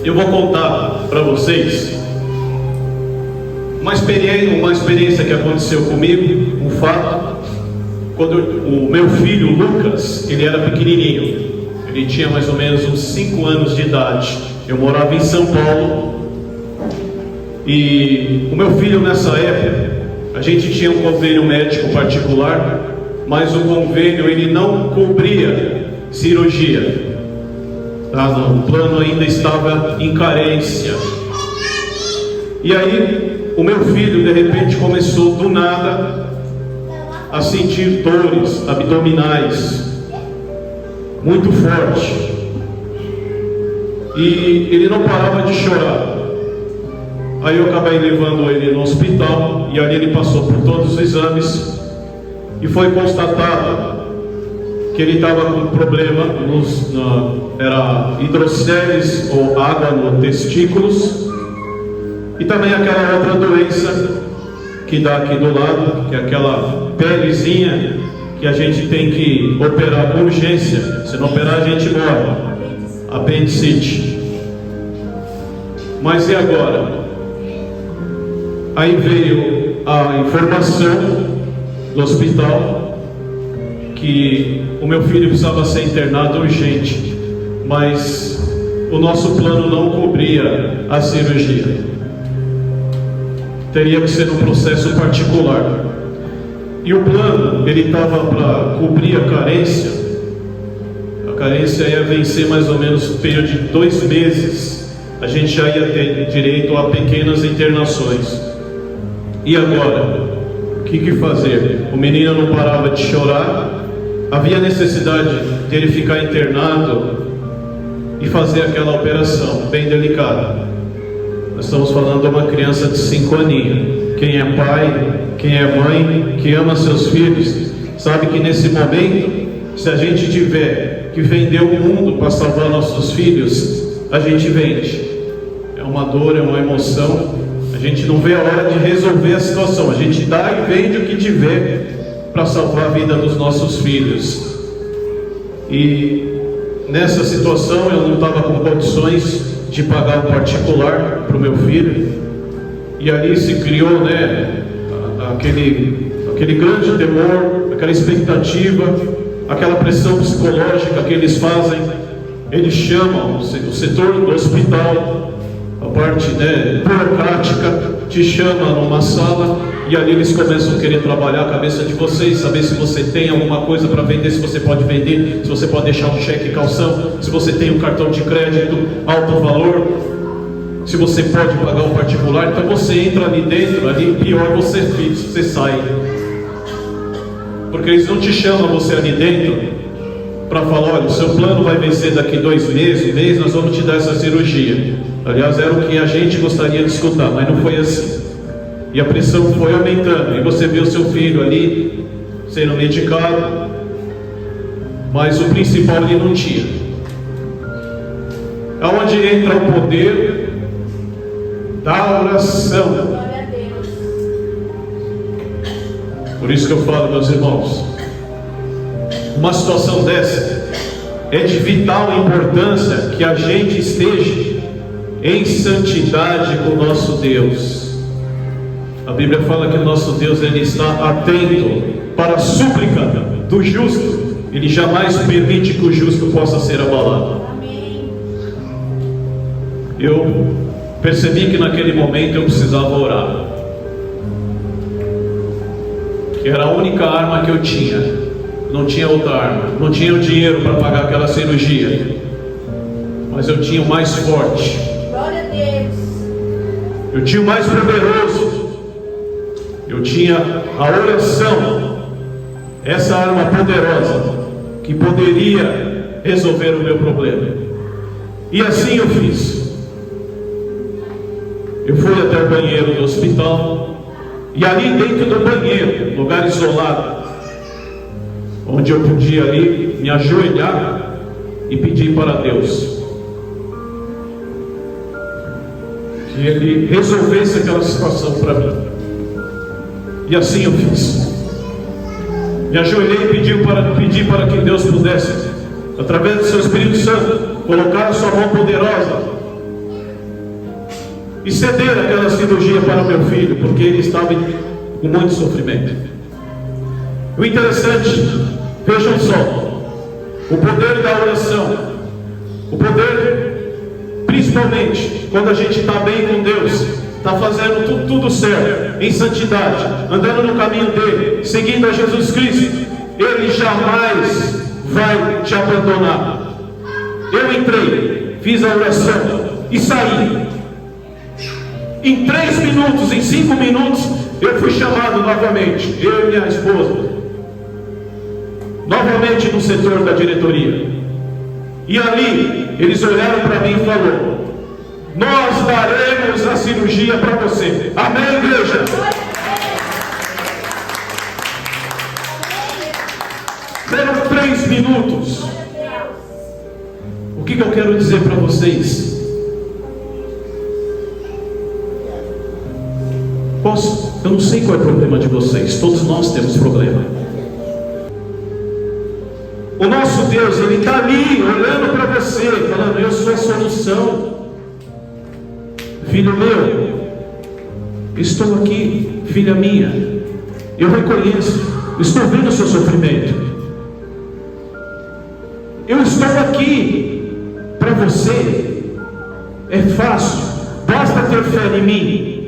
Eu vou contar para vocês uma experiência que aconteceu comigo, um fato. Quando o meu filho Lucas, ele era pequenininho, ele tinha mais ou menos uns 5 anos de idade. Eu morava em São Paulo e o meu filho, nessa época, a gente tinha um convênio médico particular, mas o convênio ele não cobria cirurgia. O plano ainda estava em carência. E aí o meu filho de repente começou do nada a sentir dores abdominais muito forte, e ele não parava de chorar. Aí eu acabei levando ele no hospital, e ali ele passou por todos os exames e foi constatado que ele estava com um problema era hidroceles, ou água nos testículos, e também aquela outra doença que dá aqui do lado, que é aquela pelezinha que a gente tem que operar com urgência. Se não operar, a gente morre. Apendicite. Mas e agora? Aí veio a informação do hospital que o meu filho precisava ser internado urgente, mas o nosso plano não cobria a cirurgia. Teria que ser um processo particular. E o plano, ele estava para cobrir a carência. A carência ia vencer mais ou menos um período de 2 meses. A gente já ia ter direito a pequenas internações. E agora? O que fazer? O menino não parava de chorar. Havia necessidade de ele ficar internado e fazer aquela operação bem delicada. Nós estamos falando de uma criança de 5 aninhos. Quem é pai, quem é mãe, que ama seus filhos, sabe que nesse momento, se a gente tiver que vender o mundo para salvar nossos filhos, a gente vende. É uma dor, é uma emoção. A gente não vê a hora de resolver a situação. A gente dá e vende o que tiver para salvar a vida dos nossos filhos. E nessa situação eu não estava com condições de pagar um particular para o meu filho. E ali se criou, aquele grande temor, aquela expectativa, aquela pressão psicológica que eles fazem. Eles chamam o setor do hospital, a parte burocrática, te chama numa sala, e ali eles começam a querer trabalhar a cabeça de vocês, saber se você tem alguma coisa para vender, se você pode vender, se você pode deixar um cheque calção, se você tem um cartão de crédito alto valor, se você pode pagar um particular. Então você entra ali dentro, ali pior você sai, porque eles não te chamam você ali dentro para falar: olha, o seu plano vai vencer daqui 2 meses, nós vamos te dar essa cirurgia. Aliás, era o que a gente gostaria de escutar, mas não foi assim. E a pressão foi aumentando, e você vê o seu filho ali sendo medicado, mas o principal ele não tinha. Aonde entra o poder da oração. Por isso que eu falo, meus irmãos, uma situação dessa é de vital importância que a gente esteja em santidade com o nosso Deus. A Bíblia fala que o nosso Deus, ele está atento para a súplica do justo. Ele jamais permite que o justo possa ser abalado. Eu percebi que naquele momento eu precisava orar, que era a única arma que eu tinha. Não tinha outra arma, não tinha o dinheiro para pagar aquela cirurgia, mas eu tinha o mais forte. Glória a Deus. Eu tinha o mais poderoso. Eu tinha a oração, essa arma poderosa que poderia resolver o meu problema. E assim eu fiz. Eu fui até o banheiro do hospital, e ali dentro do banheiro, lugar isolado, onde eu podia ali me ajoelhar e pedir para Deus que Ele resolvesse aquela situação para mim. E assim eu fiz. Me ajoelhei e pedi para que Deus pudesse, através do seu Espírito Santo, colocar a sua mão poderosa e ceder aquela cirurgia para o meu filho, porque ele estava com muito sofrimento. O interessante, vejam só, o poder da oração, o poder, principalmente, quando a gente está bem com Deus, está fazendo tudo certo, em santidade, andando no caminho dele, seguindo a Jesus Cristo, ele jamais vai te abandonar. Eu entrei, fiz a oração e saí. Em 3 minutos, em 5 minutos, eu fui chamado novamente, eu e minha esposa, novamente no setor da diretoria. E ali, eles olharam para mim e falaram: nós daremos a cirurgia para você. Amém, igreja? Foram 3 minutos. O que eu quero dizer para vocês? Eu não sei qual é o problema de vocês. Todos nós temos problema. O nosso Deus, Ele está ali, olhando para você, falando: eu sou a solução. Filho meu, estou aqui. Filha minha, eu reconheço, estou vendo o seu sofrimento. Eu estou aqui para você. É fácil, basta ter fé em mim,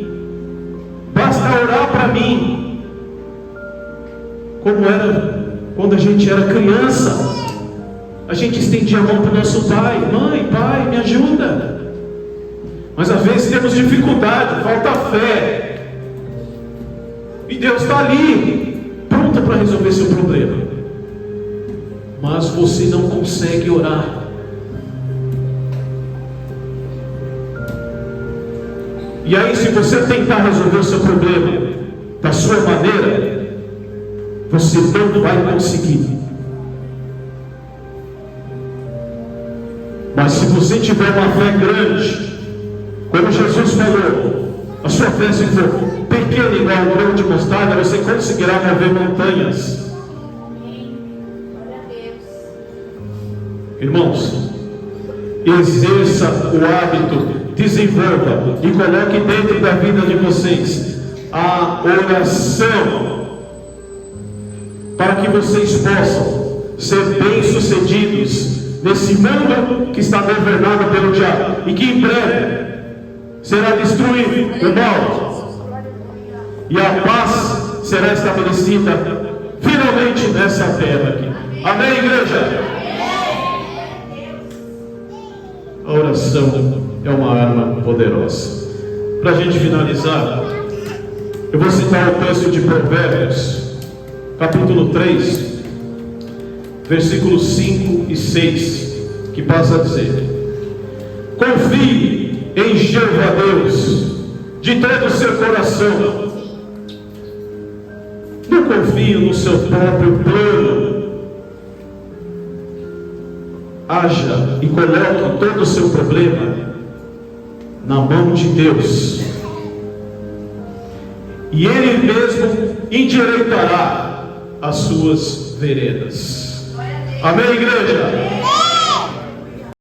basta orar para mim. Como era quando a gente era criança, a gente estendia a mão para o nosso pai: mãe, pai, me ajuda. Mas às vezes temos dificuldade, falta fé, e Deus está ali, pronto para resolver seu problema, mas você não consegue orar. E aí, se você tentar resolver o seu problema da sua maneira, você não vai conseguir. Mas se você tiver uma fé grande, como Jesus falou, a sua fé, se for pequena igual ao grão de mostarda, você conseguirá mover montanhas. Irmãos, exerça o hábito, desenvolva e coloque dentro da vida de vocês a oração, para que vocês possam ser bem-sucedidos nesse mundo que está governado pelo diabo e que em breve será destruído o mal, e a paz será estabelecida finalmente nessa terra aqui. Amém, igreja? A oração é uma arma poderosa. Para a gente finalizar, eu vou citar o texto de Provérbios, capítulo 3, versículos 5 e 6, que passa a dizer: confie em Jeová Deus de todo o seu coração, não confie no seu próprio plano. Haja e coloque todo o seu problema na mão de Deus, e Ele mesmo endireitará as suas veredas. Amém, igreja?